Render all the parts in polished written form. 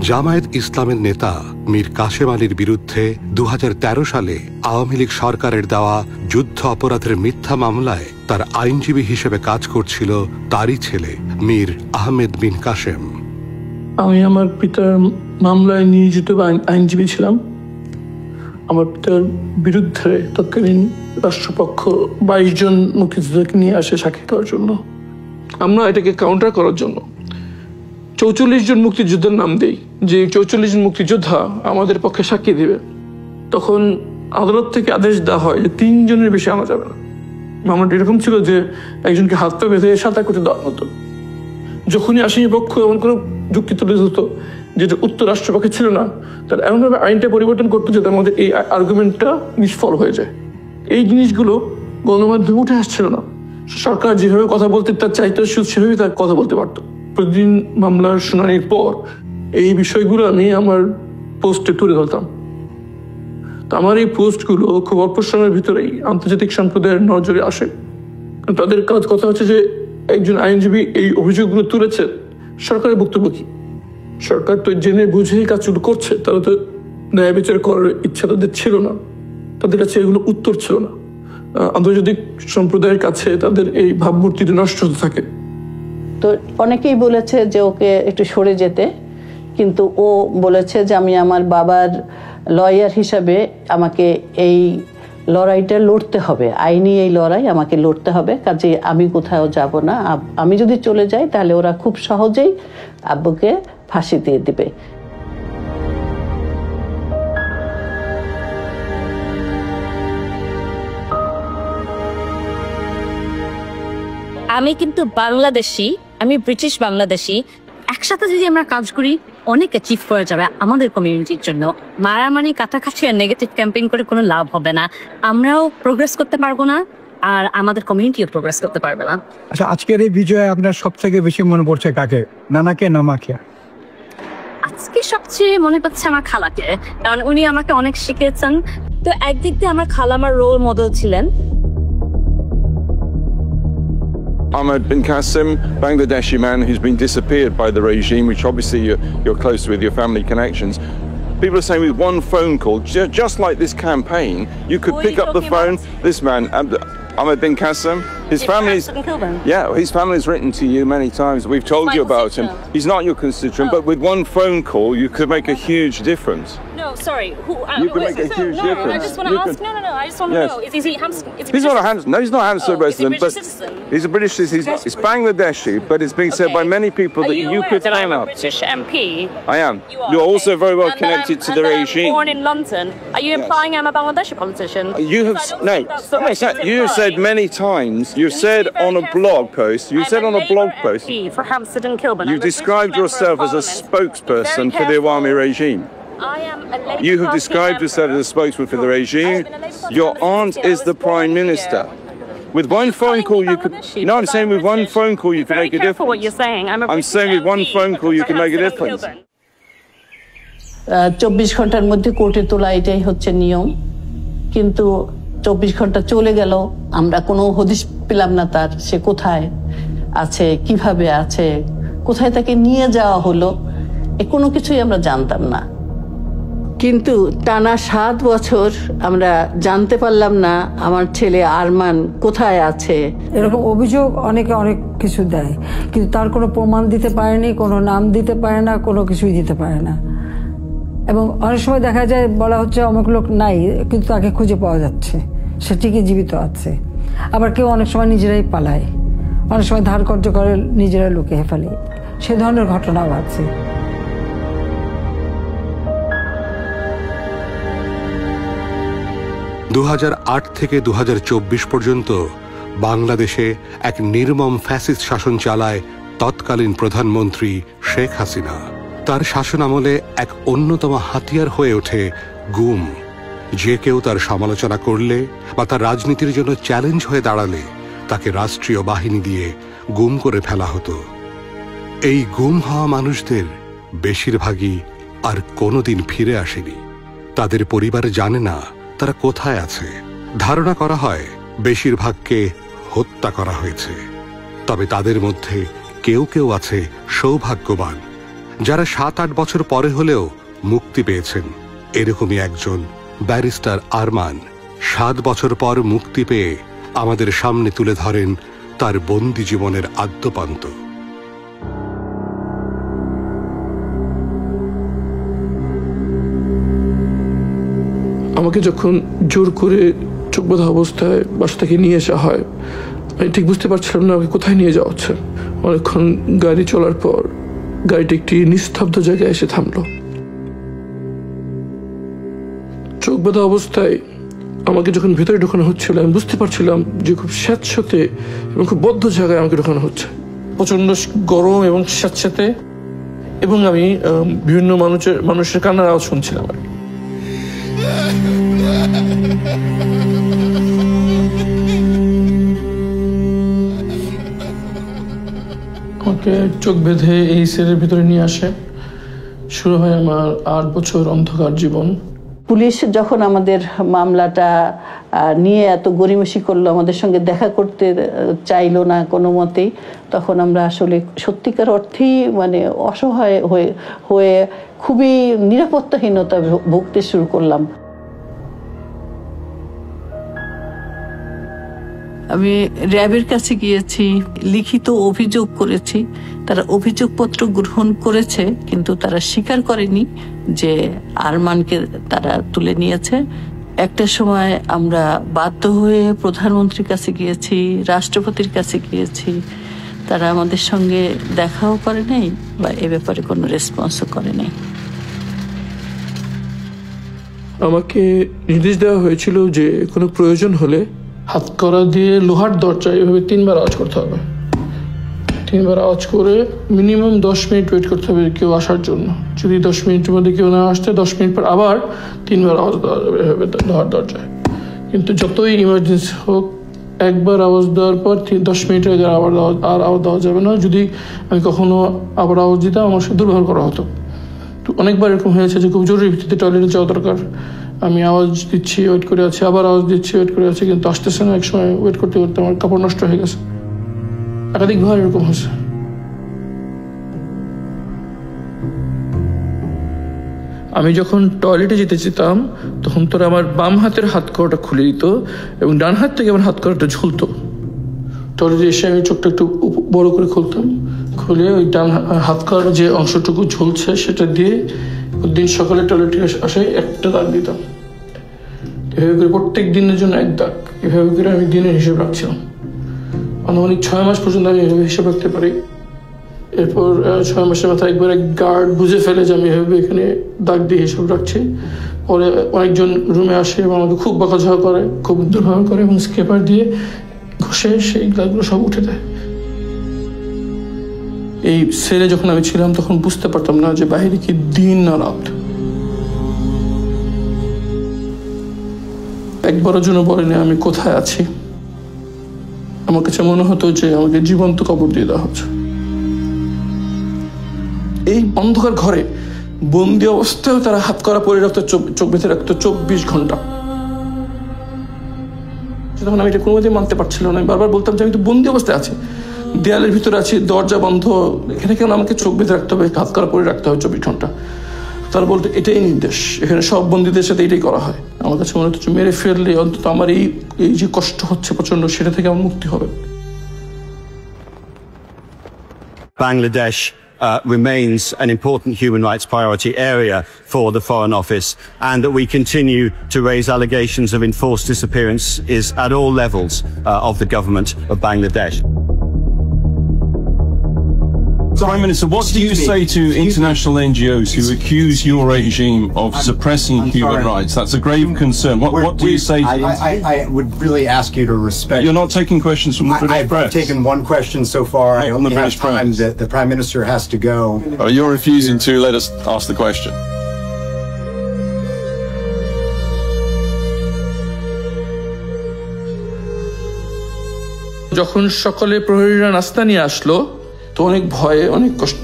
জামায়াত ইসলামের নেতা মীর কাশেম আলীর বিরুদ্ধে 2013 সালে আওয়ামী লীগ সরকারের দেওয়া যুদ্ধ অপরাধের মিথ্যা মামলায় তার আইনজীবী হিসেবে কাজ করছিল তারই ছেলে মীর আহমেদ বিন কাশেম। আমি আমার পিতার মামলায় নিয়োজিত আইনজীবী ছিলাম। আমার পিতার বিরুদ্ধে তৎকালীন রাষ্ট্রপক্ষ 22 জন মুক্তিযোদ্ধাকে নিয়ে আসে সাক্ষী দেওয়ার জন্য। আমরা এটাকে কাউন্টার করার জন্য 44 জন মুক্তিযোদ্ধার নাম দেই, যে 44 জন মুক্তিযোদ্ধা আমাদের পক্ষে সাক্ষী দিবে। তখন আদালত থেকে আদেশ দেওয়া হয় যে 3 জনের বেশি আনা যাবে না। মামলাটা এরকম ছিল যে একজনকে হাত পা বেঁধে সাঁতার করতে দেওয়া হতো। যখনই আসামি পক্ষ এমন কোনো যুক্তি তুলে ধরতো যেটা উত্তর রাষ্ট্রপক্ষে ছিল না, তার এমনভাবে আইনটা পরিবর্তন করতো যে তার মধ্যে এই আর্গুমেন্টটা নিষ্ফল হয়ে যায়। এই জিনিসগুলো গণমাধ্যমে উঠে আসছিল না। সরকার যেভাবে কথা বলতে তার চাইতো সেভাবেই তার কথা বলতে পারতো। প্রতিদিন মামলার শুনানির পর এই বিষয়গুলো আমি আমার পোস্টে তুলে ধরতাম। তো আমার এই পোস্টগুলো খুব অল্প সময়ের ভিতরেই আন্তর্জাতিক সম্প্রদায়ের নজরে আসে। তাদের কথা হচ্ছে যে একজন আইনজীবী এই অভিযোগগুলো তুলেছে, সরকারের বক্তব্য কি? সরকার তো জেনে বুঝেই কাজগুলো করছে, তারা তো ন্যায় বিচার করার ইচ্ছা তাদের ছিল না, তাদের কাছে এগুলো উত্তর ছিল না। আন্তর্জাতিক সম্প্রদায়ের কাছে তাদের এই ভাবমূর্তিটা নষ্ট হতে থাকে। তো অনেকেই বলেছে যে ওকে একটু সরে যেতে, কিন্তু ও বলেছে যে আমি আমার বাবার লয়ার হিসাবে আমাকে এই লড়াইটা লড়তে হবে, আইনি এই লড়াই আমাকে লড়তে হবে, কাজে আমি কোথাও যাব না। আমি যদি চলে যাই তাহলে ওরা খুব সহজেই আব্বুকে ফাঁসি দিয়ে দিবে। আমি কিন্তু বাংলাদেশি, আমি ব্রিটিশ বাংলাদেশি। একসাথে যদি আমরা কাজ করি অনেক অ্যাচিভ করা যাবে আমাদের কমিউনিটির জন্য। মারামারি কাটাকাটি আর নেগেটিভ ক্যাম্পেইন করে কোনো লাভ হবে না। আমরাও প্রোগ্রেস করতে পারবো না, আর আমাদের কমিউনিটিও প্রোগ্রেস করতে পারবে না। আচ্ছা, আজকের এই বিজয়ে আপনার সব থেকে বেশি মনে পড়ছে কাকে, নানাকে না মাকে? আজকে সবচেয়ে মনে পড়ছে আমার খালাকে, কারণ উনি আমাকে অনেক শিখিয়েছেন। তো একদিক দিয়ে আমার খালা আমার রোল মডেল ছিলেন। Ahmed bin Qasim, Bangladeshi man who's been disappeared by the regime, which obviously you're close with your family connections. People are saying with one phone call, just like this campaign, you could pick up the phone. This man, Ahmed bin Qasim, his family's written to you many times. We've told you about him. He's not your constituent, but with one phone call, you could make a huge difference. No, sorry. You can make a huge difference. I just want to ask. No. I just want to know. Is he Hampstead? He's not a Hampstead. No, he's not a Hampstead resident. Is he a British citizen? He's a British citizen. He's Bangladeshi, but it's being said by many people that you could sign up. British MP. I am. You're also very well connected to the regime. Born in London. Are you implying I'm a Bangladeshi politician? You have You have said many times. You've said on a blog post. You said on a blog post. For Hampstead and Kilburn. You described yourself as a spokesperson for the Awami regime. You have described yourself as a spokesman for the regime. Your aunt is the Prime Minister. With one phone call you could... No, I'm saying with one phone call you can make a difference. What you're saying. I'm saying with one phone call you can make a difference. 24 ঘন্টার মধ্যে কোর্টে তোলা, এটাই হচ্ছে নিয়ম। কিন্তু 24 ঘন্টা চলে গেল, আমরা কোনো হদিশ পেলাম না তার, সে কোথায় আছে, কিভাবে আছে, কোথায় তাকে নিয়ে যাওয়া হলো, কোনো কিছুই আমরা জানতাম না। কিন্তু টানা 7 বছর আমরা জানতে পারলাম না আমার ছেলে আরমান কোথায় আছে। এরকম অভিযোগ অনেকে অনেক কিছু দেয়, কিন্তু তার কোনো প্রমাণ দিতে পারেনি, কোনো নাম দিতে পারে না, কোনো কিছুই দিতে পারে না। এবং অনেক সময় দেখা যায় বলা হচ্ছে অমুক লোক নাই, কিন্তু তাকে খুঁজে পাওয়া যাচ্ছে, সে ঠিকই জীবিত আছে। আবার কেউ অনেক সময় নিজেরাই পালায়, অনেক সময় ধার কর্য করে নিজেরা লুকিয়ে ফেলে, সে ধরনের ঘটনাও আছে। দু 2008 থেকে 2024 পর্যন্ত বাংলাদেশে এক নির্মম ফ্যাসিস্ট শাসন চালায় তৎকালীন প্রধানমন্ত্রী শেখ হাসিনা। তার শাসনামলে এক অন্যতম হাতিয়ার হয়ে ওঠে গুম। যে কেউ তার সমালোচনা করলে বা তার রাজনীতির জন্য চ্যালেঞ্জ হয়ে দাঁড়ালে তাকে রাষ্ট্রীয় বাহিনী দিয়ে গুম করে ফেলা হতো। এই গুম হওয়া মানুষদের বেশিরভাগই আর কোনোদিন ফিরে আসেনি। তাদের পরিবার জানে না তারা কোথায় আছে। ধারণা করা হয় বেশিরভাগকে হত্যা করা হয়েছে। তবে তাদের মধ্যে কেউ কেউ আছে সৌভাগ্যবান, যারা 7-8 বছর পরে হলেও মুক্তি পেয়েছেন। এরকমই একজন ব্যারিস্টার আরমান 7 বছর পর মুক্তি পেয়ে আমাদের সামনে তুলে ধরেন তার বন্দি জীবনের আদ্যপান্ত। আমাকে যখন জোর করে চোখ বাঁধা অবস্থায় বাসা থেকে নিয়ে আসা হয়, আমি ঠিক বুঝতে পারছিলাম না আমাকে কোথায় নিয়ে যাওয়া হচ্ছে। অনেকক্ষণ গাড়ি চলার পর গাড়িটি একটি নিস্তব্ধ জায়গায় এসে থামলো। চোখ বাঁধা অবস্থায় আমাকে যখন ভেতরে ঢোকানো হচ্ছিল, আমি বুঝতে পারছিলাম যে খুব স্যাঁতস্যাঁতে এবং খুব বদ্ধ জায়গায় আমাকে ঢোকানো হচ্ছে। প্রচন্ড গরম এবং স্যাঁতস্যাঁতে, এবং আমি বিভিন্ন মানুষের কান্নার আওয়াজ শুনছিলাম। আমাকে চোখ বেঁধে এই সেলের ভিতরে নিয়ে আসে। শুরু হয় আমার 8 বছর অন্ধকার জীবন। পুলিশ যখন আমাদের মামলাটা নিয়ে এত গড়িমসি করলো, আমাদের সঙ্গে দেখা করতে চাইলো না কোনো মতেই, তখন আমরা আসলে সত্যিকার অর্থেই মানে অসহায় হয়ে খুবই নিরাপত্তাহীনতা ভুগতে শুরু করলাম। আমি র্যাবের কাছে গিয়েছি, লিখিত অভিযোগ করেছি। তারা অভিযোগপত্র গ্রহণ করেছে, কিন্তু তারা স্বীকার করেনি যে আরমানকে তারা তুলে নিয়েছে। একটা সময় আমরা বাধ্য হয়ে প্রধানমন্ত্রীর কাছে গিয়েছি, রাষ্ট্রপতির কাছে গিয়েছি। তারা আমাদের সঙ্গে দেখাও করে নাই বা এ ব্যাপারে কোনো রেসপন্সও করে নাই। আমাকে নির্দেশ দেওয়া হয়েছিল যে কোনো প্রয়োজন হলে হাতকড়া দিয়ে লোহার দরজায় এভাবে 3 বার আওয়াজ করতে হবে। 3 বার আওয়াজ করে মিনিমাম 10 মিনিট ওয়েট করতে হবে কেউ আসার জন্য। যদি 10 মিনিটের মধ্যে কেউ না আসতে, 10 মিনিট পর আবার 3 বার আওয়াজ দেওয়া যাবে এভাবে লোহার দরজায়। কিন্তু যতই ইমার্জেন্সি হোক, একবার আওয়াজ দেওয়ার পর 10 মিনিটের আগে আর আওয়াজ দেওয়া যাবে না। যদি আমি কখনো আবার আওয়াজ দিতাম, আমার সাথে দুর্ব্যবহার করা হতো। তো অনেকবার এরকম হয়েছে যে খুব জরুরি ভিত্তিতে টয়লেটে যাওয়া দরকার, আমি আওয়াজ দিচ্ছি, ওয়েট করে আছি, আবার আওয়াজ দিচ্ছি, ওয়েট করে আছি, কিন্তু আসতেছে না। এক সময় ওয়েট করতে করতে আমার কাপড় নষ্ট হয়ে গেছে। একাধিকবার এরকম হয়েছে। আমি যখন টয়লেটে যেতে যেতাম, তখন তোরা আমার বাম হাতের হাত কড়াটা খুলে দিত এবং ডান হাত থেকে আমার হাত কড়াটা ঝুলতো। টয়লেটে এসে আমি চোখটা একটু বড় করে খুলতাম, খুলে ওই ডান হাত কড়ার যে অংশটুকু ঝুলছে সেটা দিয়ে দিন সকালে টয়লেটে আসে একটা দাগ দিতাম। এভাবে করে প্রত্যেক দিনের জন্য 1 দাগ, এভাবে করে আমি দিনের হিসেব রাখছিলাম। আনুমানিক 6 মাস পর্যন্ত আমি এভাবে হিসেব রাখতে পারি। এরপর 6 মাসের মাথায় একবার এক গার্ড বুঝে ফেলে যে আমি এভাবে এখানে দাগ দিয়ে হিসেব রাখছি। পরে অনেকজন রুমে আসে এবং আমাকে খুব বকাঝকা করে, খুব দুর্ব্যবহার করে এবং স্কেপার দিয়ে ঘষে সেই দাগগুলো সব উঠে দেয়। এই সেলে যখন আমি ছিলাম, তখন বুঝতে পারতাম না যে বাইরে কি দিন না রাত। একবারের জন্য বলেনি আমি কোথায় আছি। আমার কাছে মনে হতো যে আমাকে জীবন্ত কবর দিয়ে দেওয়া হচ্ছে। এই অন্ধকার ঘরে বন্দি অবস্থায় তারা হাত করা পরে রাখতো, চোখ বেঁধে রাখতো 24 ঘন্টা। তখন আমি এটা কোনোদিন মানতে পারছিল না। আমি বারবার বলতাম যে আমি তো বন্দি অবস্থায় আছি, দেয়ালের ভিতরে আছি, দরজা বন্ধ, এখানে কেন আমাকে চোখ বেঁধে রাখতে হবে, হাত করা পরে রাখতে হবে 24 ঘন্টা। তারা বলতো এটাই নির্দেশ, এখানে সব বন্দীদের সাথে এটাই করা হয়। আমার কাছে মনে হচ্ছে মেরে ফেললে অন্তত আমার এই যে কষ্ট হচ্ছে প্রচন্ড, সেটা থেকে আমার মুক্তি হবে। Bangladesh remains an important human rights priority area for the Foreign Office, and that we continue to raise allegations of enforced disappearance is at all levels of the government of Bangladesh. Prime Minister, what do you say to international NGOs who accuse your regime of suppressing human rights? That's a grave concern. What do you say to them? I would really ask you to respect... You're not taking questions from the British press? I've taken one question so far. I only have time that the Prime Minister has to go. Oh, you're refusing to let us ask the question. যখন সকালে প্রহরীরা নাস্তা নিয়ে আসলো, তো অনেক ভয়ে, অনেক কষ্ট,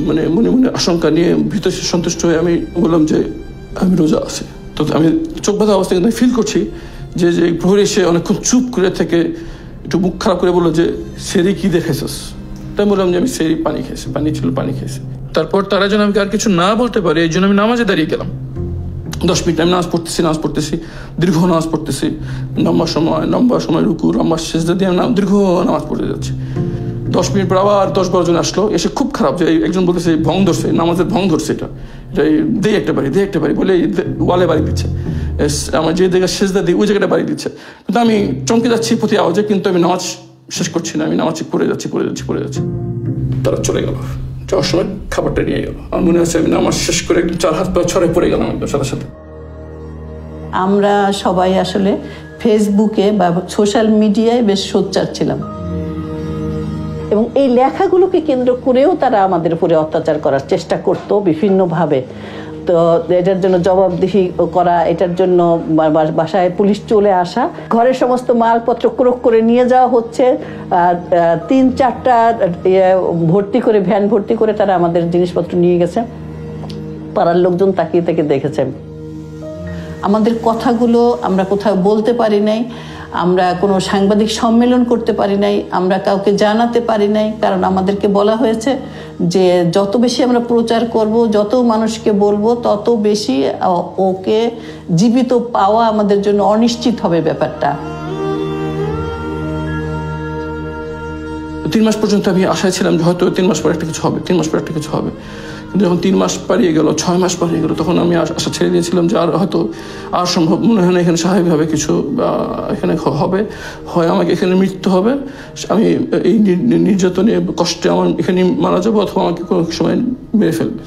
মানে মনে মনে আশঙ্কা নিয়ে ভিতরে সন্তুষ্ট হয়ে আমি বললাম যে আমি রোজা আছি। তো আমি চোখ বাঁধা অবস্থায় কিন্তু ফিল করছি যে প্রহরী এসে অনেকক্ষণ চুপ করে থেকে একটু মুখ খারাপ করে বললো যে সেরে কি দেখেছিস। তাই বললাম যে আমি সেই পানি খেয়েছি, পানি ছিল, পানি খেয়েছি। তারপর তারা যেন আমাকে আর কিছু না বলতে পারে এই জন্য আমি নামাজে দাঁড়িয়ে গেলাম। 10 মিনিট আমি নামাজ পড়তেছি, দীর্ঘ নামাজ পড়তেছি, লম্বা সময় রুকু, লম্বা সেজদা দিয়ে আমি দীর্ঘ নামাজ পড়তে যাচ্ছি। 10 মিনিট পর আবার 10-12 জন আসলো, এসে খুব খারাপ যে একজন বলতেছে ভং ধরছে, নামাজের ভং ধরছে, এটা দে একটা বাড়ি বলে ওয়ালে বাড়ি দিচ্ছে, আমার যে জায়গায় সেজদা দিই ওই জায়গাটা বাড়ি দিচ্ছে। কিন্তু আমি চমকে যাচ্ছি প্রতি আওয়াজে, কিন্তু আমি নামাজ শেষ করছি না, আমি নামাজ পড়ে যাচ্ছি। তারা চলে গেল, যাওয়ার সময় খাবারটা নিয়ে গেল। আমার মনে আছে আমি নামাজ শেষ করে একদম 4 হাত পা ছড়ে পড়ে গেলাম একদম সাথে। আমরা সবাই আসলে ফেসবুকে বা সোশ্যাল মিডিয়ায় বেশ সোচ্চার ছিলাম, এবং এই লেখাগুলোকে কেন্দ্র করেও তারা আমাদের উপরে অত্যাচার করার চেষ্টা করতো বিভিন্নভাবে। তো এটার জন্য জবাবদিহি করা, এটার জন্য বাসায় পুলিশ চলে আসা, ঘরের সমস্ত মালপত্র ক্রোক করে নিয়ে যাওয়া হচ্ছে, 3-4টা ভ্যান ভর্তি করে তারা আমাদের জিনিসপত্র নিয়ে গেছে। পাড়ার লোকজন তাকিয়ে দেখেছে। আমাদের কথাগুলো আমরা কোথাও বলতে পারি নাই, আমরা কোনো সাংবাদিক সম্মেলন করতে পারি নাই, আমরা কাউকে জানাতে পারি নাই, কারণ আমাদেরকে বলা হয়েছে যে যত বেশি আমরা প্রচার করব, যত মানুষকে বলবো, তত বেশি ওকে জীবিত পাওয়া আমাদের জন্য অনিশ্চিত হবে ব্যাপারটা। 3 মাস পর্যন্ত আমি আশায় ছিলাম যে হয়তো 3 মাস পর একটা কিছু হবে, কিন্তু যখন 3 মাস পারিয়ে গেল, 6 মাস পারিয়ে গেল, তখন আমি আশা ছেড়ে দিয়েছিলাম যে আর সম্ভব মনে হয় না এখানে স্বাভাবিকভাবে কিছু এখানে হবে, হয় আমাকে এখানে মৃত্যু হবে, আমি এই নির্যাতনে কষ্টে আমার এখানে মারা যাবো, অথবা আমাকে কোনো সময় মেরে ফেলবে।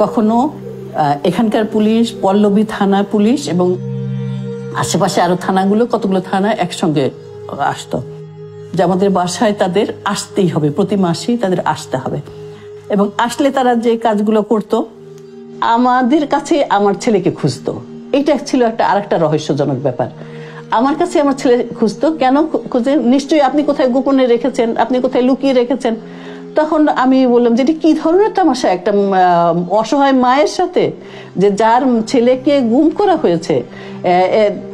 কখনো এখানকার পুলিশ, পল্লবী থানা পুলিশ এবং আশেপাশে আরো থানাগুলো, কতগুলো থানা একসঙ্গে আসতো যে আমাদের বাসায় তাদের আসতেই হবে, প্রতি মাসেই তাদের আসতে হবে। এবং আসলে তারা যে কাজগুলো করতো, আমাদের কাছে আমার ছেলেকে খুঁজতো। এটা ছিল আরেকটা রহস্যজনক ব্যাপার। আমার কাছে আমার ছেলে খুঁজতো, কেন খুঁজে? নিশ্চয়ই আপনি কোথায় গোপনে রেখেছেন, আপনি কোথায় লুকিয়ে রেখেছেন। তখন আমি বললাম যে কি ধরনের তামাশা একটা অসহায় মায়ের সাথে, যে যার ছেলেকে গুম করা হয়েছে,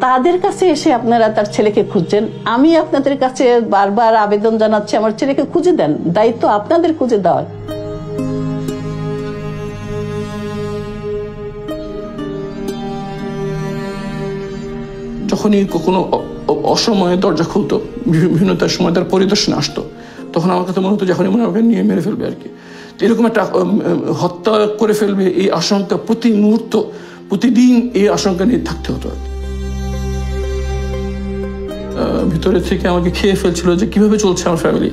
তাদের কাছে এসে আপনারা তার ছেলেকে খুঁজছেন। আমি আপনাদের কাছে বারবার আবেদন জানাচ্ছি, আমার ছেলেকে খুঁজে দেন, দায়িত্ব আপনাদের খুঁজে দেওয়ার। যখনই কোনো অসময়ে দরজা খুলতো, বিভিন্ন সময় তার পরিদর্শনে আসতো, তখন আমার কাছে মনে হতো যখনই মনে আমাকে নিয়ে মেরে ফেলবে আর কি। এরকম একটা হত্যা করে ফেলবে এই আশঙ্কা প্রতি মুহূর্ত, প্রতিদিন এই আশঙ্কা নিয়ে থাকতে হতো। ভিতরে থেকে আমাকে খেয়ে ফেলছিল যে কিভাবে চলছে আমার ফ্যামিলি,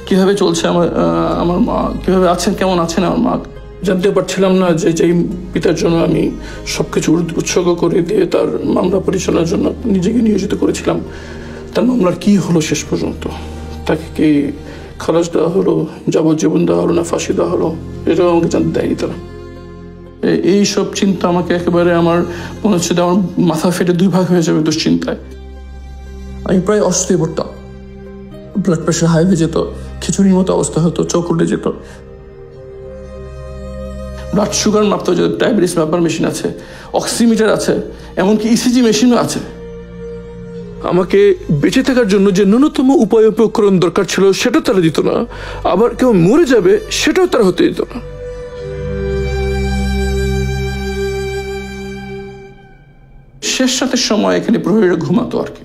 কিভাবে চলছে আমার মা, কিভাবে আছেন, কেমন আছেন আমার মা। জানতে পারছিলাম না যে যেই পিতার জন্য আমি সবকিছু উৎসর্গ করে দিয়ে তার মামলা পরিচালনার জন্য নিজেকে নিয়োজিত করেছিলাম, তার মামলার কি হলো শেষ পর্যন্ত। তাকে কি খালাস দেওয়া হলো, যাবজ্জীবন দেওয়া হলো, না ফাঁসি দেওয়া হলো, এটাও আমাকে জানতে দেয়নি তারা। এই সব চিন্তা আমাকে একেবারে আমার মনে হচ্ছে আমার মাথা ফেটে 2 ভাগ হয়ে যাবে দুশ্চিন্তায়। আমি প্রায় অসুস্থ হয়ে পড়তাম, ব্লাড প্রেশার হাই হয়ে যেত, খিচুড়ির মতো অবস্থা হতো, চোখ উঠে যেত, ব্লাড সুগার মাপতে হতো, ডায়াবেটিস মাপার মেশিন আছে, অক্সিমিটার আছে, এমনকি ইসিজি মেশিনও আছে। আমাকে বেঁচে থাকার জন্য যে ন্যূনতম উপায় উপকরণ দরকার ছিল সেটা তারা দিত না, আবার কেউ মরে যাবে সেটাও তারা হতে দিত না। শেষ রাতের সময় এখানে প্রহরীরা ঘুমাতো আর কি।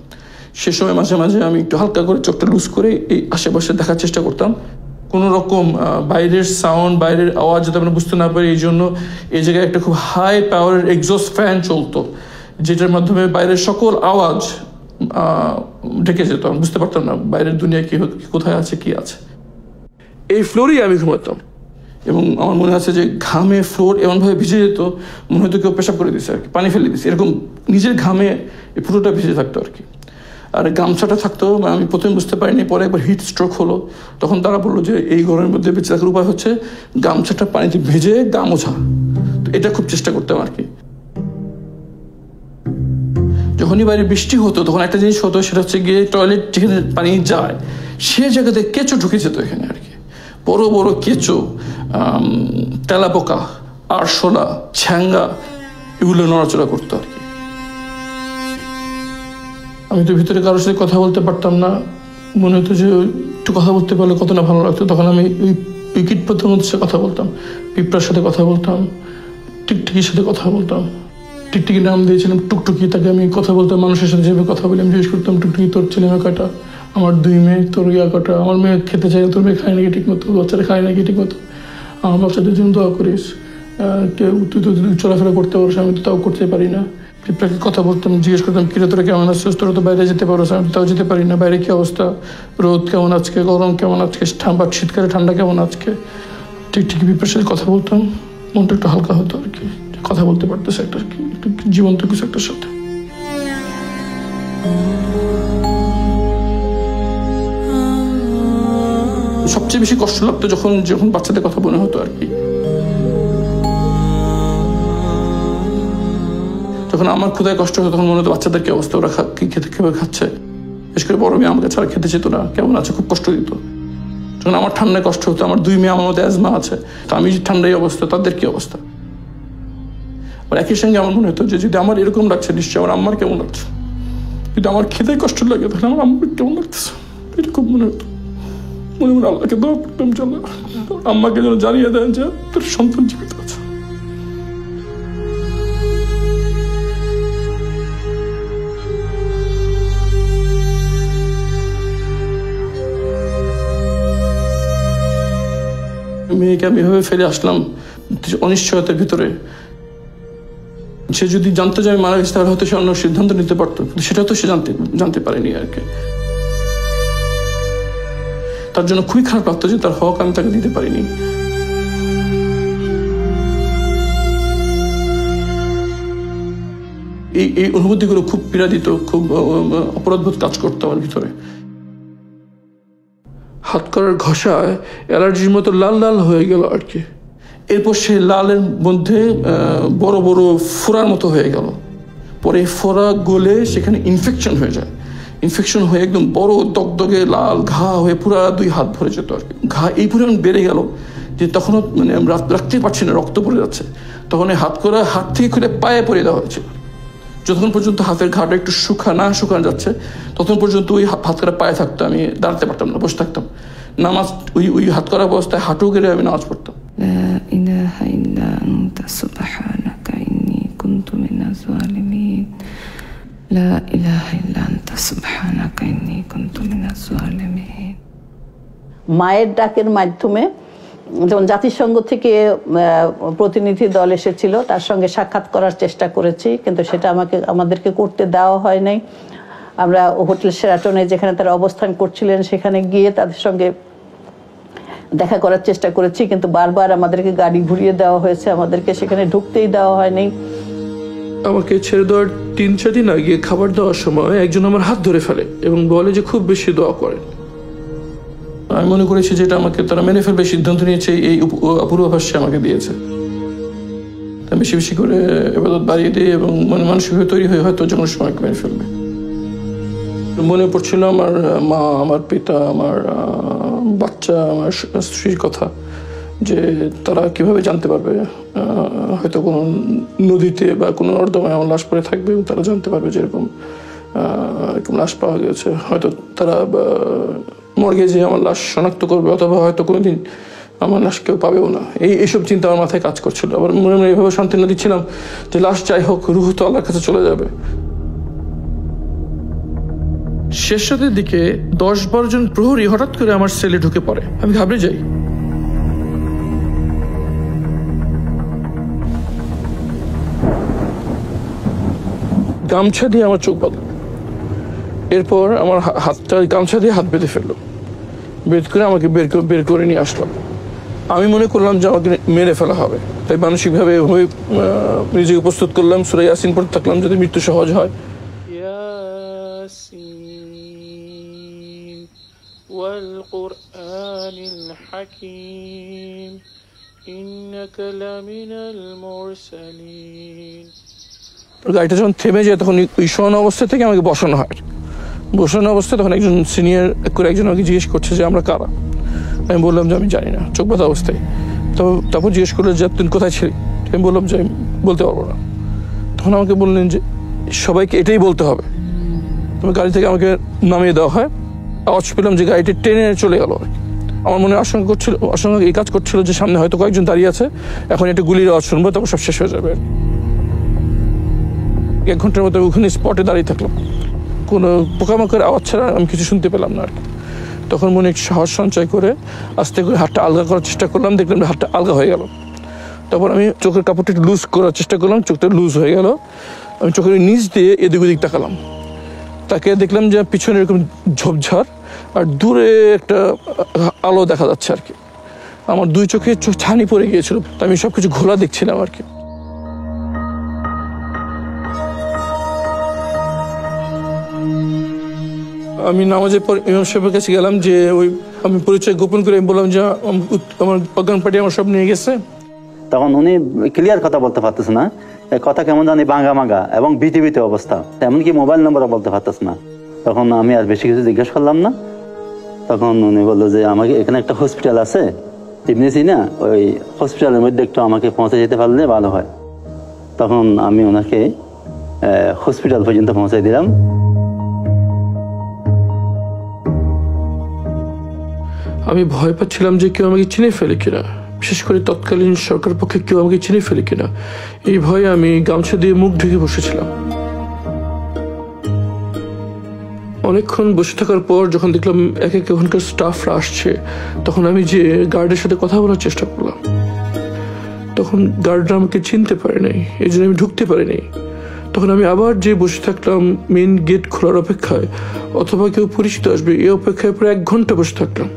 সে সময় মাঝে মাঝে আমি একটু হালকা করে চোখটা লুজ করে এই আশেপাশে দেখার চেষ্টা করতাম। কোনো রকম বাইরের সাউন্ড, বাইরের আওয়াজ যাতে আমরা বুঝতে না পারি, এই জন্য এই জায়গায় একটা খুব হাই পাওয়ারের এক্সস্ট ফ্যান চলতো, যেটার মাধ্যমে বাইরের সকল আওয়াজ ঢেকে যেত, আমি বুঝতে পারতাম না বাইরের দুনিয়া কি কোথায় আছে, কি আছে। এই ফ্লোরেই আমি ঘুমাতাম, এবং আমার মনে আছে যে ঘামে ফ্লোর এমনভাবে ভিজে যেত, মনে হয়তো কেউ পেশাব করে দিচ্ছে আর কি, পানি ফেলে দিচ্ছে, এরকম নিজের ঘামে এই পুরোটা ভিজে থাকতো আর কি। আর গামছাটা থাকতো, আমি প্রথমে বুঝতে পারিনি, পরে একবার হিট স্ট্রোক হলো, তখন তারা বললো যে এই গরমের মধ্যে বেঁচে থাকার উপায় হচ্ছে গামছাটা পানিতে ভেজে গা মোছা। তো এটা খুব চেষ্টা করতাম আর কি। যখনই বাইরে বৃষ্টি হতো তখন একটা জিনিস হতো, সেটা হচ্ছে গিয়ে টয়লেট যেখানে পানি যায় সে জায়গাতে কেঁচো ঢুকে যেত এখানে আর কি, বড় বড় কেঁচো, তেলাপোকা, আরশোলা, ছ্যাঙ্গা, এগুলো নড়াচড়া করতো আর কি। আমি তো ভিতরে কারোর সাথে কথা বলতে পারতাম না, মনে হতো যে একটু কথা বলতে পারলে কত না ভালো লাগতো। তখন আমি ওই কীটপতঙ্গের মধ্যে কথা বলতাম, পিঁপড়ার সাথে কথা বলতাম, টিকটিকির সাথে কথা বলতাম। টিকটিকি নাম দিয়েছিলাম টুকটুকি, তাকে আমি কথা বলতাম মানুষের সাথে যেভাবে কথা বলি। আমি জিজ্ঞেস করতাম, টুকটুকি তোর ছেলে মেয়ে কয়টা? আমার 2 মেয়ে। তোর ইয়া কটা? আমার মেয়ে খেতে চাই, তোর মেয়ে খায় নাকি ঠিক মতো? বাচ্চারা খায় নাকি ঠিক মতো? আমার বাচ্চাদের জন্য দোয়া করিস। কেউ তুই তো চলাফেরা করতে পারিস, আমি তো তাও করতে পারি না। পিঁপড়াকে কথা বলতাম, জিজ্ঞেস করতাম কিরে তোরা কেমন আছিস? তোরা তো বাইরে যেতে পারো, আমি তাও যেতে পারি না। বাইরে কি অবস্থা? রোদ কেমন আজকে, গরম কেমন আজকে, শীতকালে ঠান্ডা কেমন আজকে? টিকটিকি পিঁপড়ার সাথে কথা বলতাম, মনটা একটু হালকা হতো আর কি, কথা বলতে পারতেছে একটা জীবন্ত কিছু একটার সাথে। সবচেয়ে বেশি কষ্ট লাগতো যখন বাচ্চাদের কথা মনে হতো আর কি। যখন আমার ক্ষুধায় কষ্ট হতো তখন মনে হতো বাচ্চাদের কি অবস্থা, ওরা কি খেতে কিভাবে খাচ্ছে। বিশেষ করে বড় মেয়ে আমাকে ছাড়া খেতে যেত না, কেমন আছে, খুব কষ্ট দিত। যখন আমার ঠান্ডায় কষ্ট হতো, আমার 2 মেয়ে, আমার মধ্যে অ্যাজমা আছে, তো আমি ঠান্ডায় অবস্থা, তাদের কি অবস্থা। আর একই সঙ্গে আমার মনে হতো যে যদি আমার এরকম লাগছে নিশ্চয়ই আমার আম্মার কেমন লাগছে। যদি আমার খেতে কষ্ট লাগে তাহলে আমার আম্মার কেমন লাগতেছে, এরকম মনে হতো। মনে মনে আল্লাহকে দোয়া করতাম, চলো আম্মাকে যেন জানিয়ে দেন যে তোর সন্তান জীবিত আছে। মেয়েকে আমি এভাবে ফেলে আসলাম অনিশ্চয়তার ভিতরে। সে যদি জানতো যে আমি মারা গেছি তাহলে হয়তো সে অন্য সিদ্ধান্ত নিতে পারতো, কিন্তু সেটা তো সে জানতে পারেনি আর কি। তার জন্য খুবই খারাপ লাগতো যে তার হক আমি তাকে দিতে পারিনি। এই অনুভূতিগুলো খুব পীড়া দিত, খুব অপরাধবোধ কাজ করতো আমার ভিতরে। হাত করার ঘষায় অ্যালার্জির মতো লাল লাল হয়ে গেল আর কি। এরপর সে লালের মধ্যে বড় বড় ফোড়ার মতো হয়ে গেল। পরে ফোড়া গলে সেখানে ইনফেকশন হয়ে যায়, ইনফেকশন হয়ে একদম বড় দগদগে লাল ঘা হয়ে পুরা 2 হাত ভরে যেত আর কি। ঘা এই পরিমাণ বেড়ে গেল যে তখনও মানে আমি রাখতে পারছি না, রক্ত পড়ে যাচ্ছে। তখন এই হাত থেকে খুলে পায়ে পরে দেওয়া হয়েছিল। যতক্ষণ পর্যন্ত হাতের ঘাটা একটু শুকানো যাচ্ছে ততক্ষণ পর্যন্ত ওই হাত করা পায়ে থাকতো, আমি দাঁড়াতে পারতাম না, বসে থাকতাম। নামাজ ওই হাত করা অবস্থায় হাঁটু গেলে আমি নামাজ পড়তাম। মায়ের ডাকের মাধ্যমে যেমন জাতিসংঘ থেকে প্রতিনিধি দল এসেছিল, তার সঙ্গে সাক্ষাৎ করার চেষ্টা করেছি, কিন্তু সেটা আমাদেরকে করতে দেওয়া হয় নাই। আমরা হোটেল শেরাটনে যেখানে তারা অবস্থান করছিলেন সেখানে গিয়ে তাদের সঙ্গে দেখা করার চেষ্টা করেছি, কিন্তু বারবার আমাদেরকে গাড়ি ঘুরিয়ে দেওয়া হয়েছে, আমাদেরকে সেখানে ঢুকতেই দেওয়া হয়নি। আমাকে ছেড়ে দেওয়ার 3-4 দিন আগে খাবার দেওয়ার সময় একজন আমার হাত ধরে ফেলে এবং বলে যে খুব বেশি দোয়া করেন। আমি মনে করেছি যেটা আমাকে তারা মেনে ফেলবে সিদ্ধান্ত নিয়েছে, এই পূর্বাভাস আমাকে দিয়েছে। বেশি বেশি করে ইবাদত বাড়িয়ে দিই এবং মানসিকভাবে তৈরি হয়ে হয়তো যে কোনো সময় মেনে ফেলবে। মনে পড়ছিল আমার মা, আমার পিতা, আমার বাচ্চা, আমার স্ত্রীর কথা, যে তারা কিভাবে জানতে পারবে হয়তো কোনো নদীতে বা কোনো নর্দমায় আমার লাশ পড়ে থাকবে এবং তারা জানতে পারবে যে এরকম লাশ পাওয়া গেছে। হয়তো তারা মর্গে যে আমার লাশ শনাক্ত করবে, অথবা হয়তো কোনোদিন আমার লাশ কেউ পাবেও না। এইসব চিন্তা আমার মাথায় কাজ করছিল। আবার মনে মনে এইভাবে শান্তি না দিচ্ছিলাম যে লাশ যাই হোক, রুহ তো আল্লাহর কাছে চলে যাবে। শেষ রাতের দিকে 10-12 জন প্রহরী হঠাৎ করে আমার সেলে ঢুকে পড়ে। আমি ঘাবড়ে যাই। গামছা দিয়ে আমার চোখ বাঁধল, এরপর আমার হাতটা গামছা দিয়ে হাত বেঁধে ফেললো, বের করে আমাকে বের করে নিয়ে আসলাম। আমি মনে করলাম যে আমাকে মেরে ফেলা হবে, তাই মানসিকভাবে নিজেকে প্রস্তুত করলাম, সূরা ইয়াসিন পড়তে থাকলাম যাতে মৃত্যু সহজ হয়। গাড়িটা যখন থেমে যায় তখন ওই শোয়ানো অবস্থা থেকে আমাকে বসানো হয়। বসানো অবস্থায় তখন একজন সিনিয়র করে একজন আমাকে জিজ্ঞেস করছে যে আমরা কারা। আমি বললাম যে আমি জানি না, চোখ বাঁধা অবস্থায়। তারপর জিজ্ঞেস করলো যে তুই কোথায় ছিলি। আমি বললাম যে আমি বলতে পারবো না। তখন আমাকে বললেন যে সবাইকে এটাই বলতে হবে। গাড়ি থেকে আমাকে নামিয়ে দেওয়া হয়, আওয়াজ পেলাম যে গাড়িটি ট্রেনে চলে গেল। আমার মনে আশঙ্কা এই কাজ করছিল যে সামনে হয়তো কয়েকজন দাঁড়িয়ে আছে, এখন একটা গুলির আওয়াজ শুনবো, তারপর সব শেষ হয়ে যাবে। 1 ঘন্টার মতো ওখানে স্পটে দাঁড়িয়ে থাকলাম, কোনো পোকামাকড়ের আওয়াজ ছাড়া আমি কিছু শুনতে পেলাম না আর কি। তখন মনে একটু সাহস সঞ্চয় করে আস্তে করে হাতটা আলগা করার চেষ্টা করলাম, দেখলাম হাতটা আলগা হয়ে গেল। তারপর আমি চোখের কাপড়টা একটু লুজ করার চেষ্টা করলাম, চোখটা লুজ হয়ে গেল। আমি চোখের নিচ দিয়ে এদিক ওদিক তাকালাম, তাকে দেখলাম যে পিছনে এরকম ঝোপঝাড় আর দূরে একটা আলো দেখা যাচ্ছে আর কি। আমার 2 চোখে ছানি পড়ে গিয়েছিল, তো আমি সবকিছু ঘোলা দেখছিলাম আর কি। আমি নামাজের পর ইমাম সাহেবের কাছে গেলাম, যে আমি পরিচয় গোপন করে বললাম যে আমার অজ্ঞান পার্টি আমার সব নিয়ে গেছে। তখন উনি ক্লিয়ার কথা বলতে পারতেছে না, কথা কেমন জানি ভাঙা ভাঙা এবং বিটিভিতে অবস্থা, এমনকি মোবাইল নম্বরও বলতে পারতেছে না। তখন আমি আর বেশি কিছু জিজ্ঞেস করলাম না। তখন উনি বললো যে আমাকে এখানে একটা হসপিটাল আছে ইবনে সিনা, ওই হসপিটালের মধ্যে একটু আমাকে পৌঁছে যেতে পারলে ভালো হয়। তখন আমি ওনাকে হসপিটাল পর্যন্ত পৌঁছে দিলাম। আমি ভয় পাচ্ছিলাম যে কেউ আমাকে চিনে ফেলে কিনা, বিশেষ করে তৎকালীন সরকার পক্ষে কেউ আমাকে চিনে ফেলে কিনা, এই ভয়ে আমি গামছা দিয়ে মুখ ঢেকে বসেছিলাম। অনেকক্ষণ বসে থাকার পর যখন দেখলাম এক এক ওখানকার স্টাফরা আসছে, তখন আমি যে গার্ডের সাথে কথা বলার চেষ্টা করলাম। তখন গার্ডরা আমাকে চিনতে পারে নাই, এই জন্য আমি ঢুকতে পারিনি। তখন আমি আবার যে বসে থাকলাম মেন গেট খোলার অপেক্ষায়, অথবা কেউ পরিচিত আসবে এই অপেক্ষায় প্রায় 1 ঘন্টা বসে থাকলাম।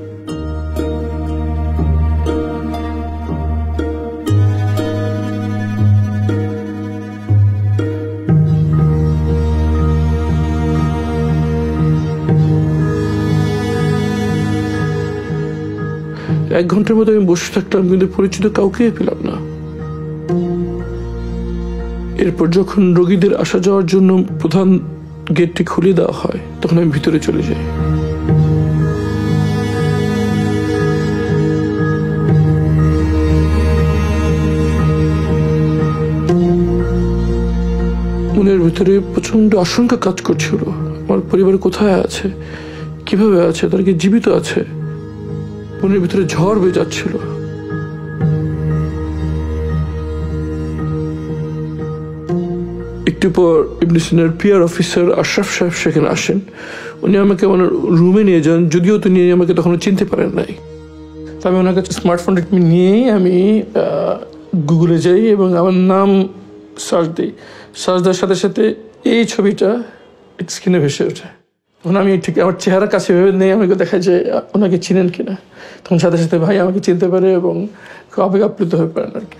এক ঘন্টার মতো আমি বসে থাকলাম, কিন্তু পরিচিত কাউকে পেলাম না। এরপর যখন রোগীদের আসা যাওয়ার জন্য প্রধান গেটটি খুলে দেওয়া হয়, তখন আমি ভিতরে চলে যাই। মনের ভিতরে প্রচন্ড আশঙ্কা কাজ করছিল, আমার পরিবার কোথায় আছে, কিভাবে আছে, তারা কি জীবিত আছে। মনের ভিতরে ঝড় বয়ে যাচ্ছিল। একটু পর ইবনে সিনার পিআর অফিসার আশরাফ সাহেব সেখানে আসেন। উনি আমাকে আমার রুমে নিয়ে যান, যদিও তিনি আমাকে তখন চিনতে পারেন নাই। আমি ওনার কাছে স্মার্টফোনটা নিয়েই আমি গুগলে যাই এবং আমার নাম সার্চ দিই। সার্চ দেওয়ার সাথে সাথে এই ছবিটা স্ক্রিনে ভেসে ওঠে। তখন আমি ঠিক আমার চেহারা কাছে ভেবে নেই, আমাকে দেখা যায় ওনাকে চিনেন কিনা। তখন সাথে সাথে ভাই আমাকে চিনতে পারে এবং খুব আবেগ আপ্লুত হয়ে পারেন আর কি।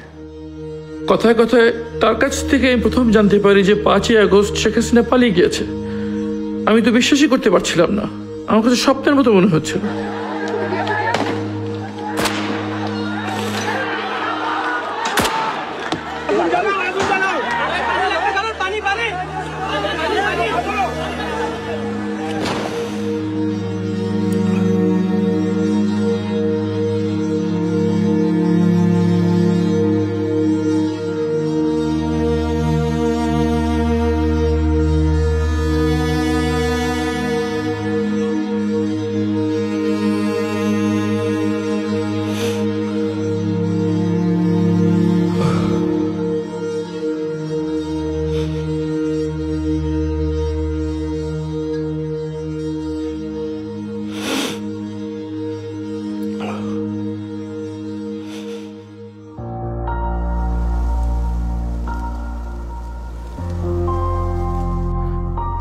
কথায় কথায় তার কাছ থেকে আমি প্রথম জানতে পারি যে 5ই আগস্ট শেখ হাসিনা পালিয়ে গিয়েছে। আমি তো বিশ্বাসই করতে পারছিলাম না, আমার কাছে স্বপ্নের মতো মনে হচ্ছিল।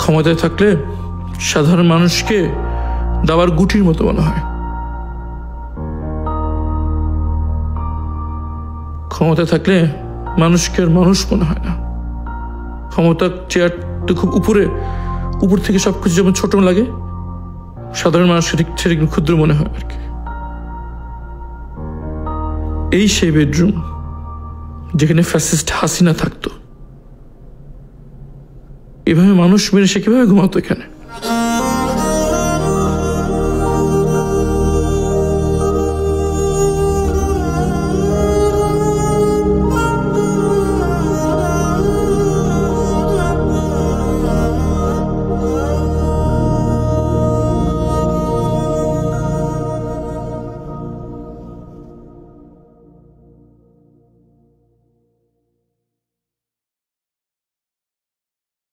ক্ষমতায় থাকলে সাধারণ মানুষকে দাবার গুটির মতো মনে হয়। ক্ষমতায় থাকলে মানুষকে আর মানুষ মনে হয় না। ক্ষমতার চেয়ার তো খুব উপর থেকে সবকিছু যেমন ছোট লাগে, সাধারণ মানুষকে সেটা ক্ষুদ্র মনে হয় আর কি। এই সেই বেডরুম যেখানে ফ্যাসিস্ট হাসিনা থাকতো। এভাবে মানুষ মেরে সে কিভাবে ঘুমাতো এখানে?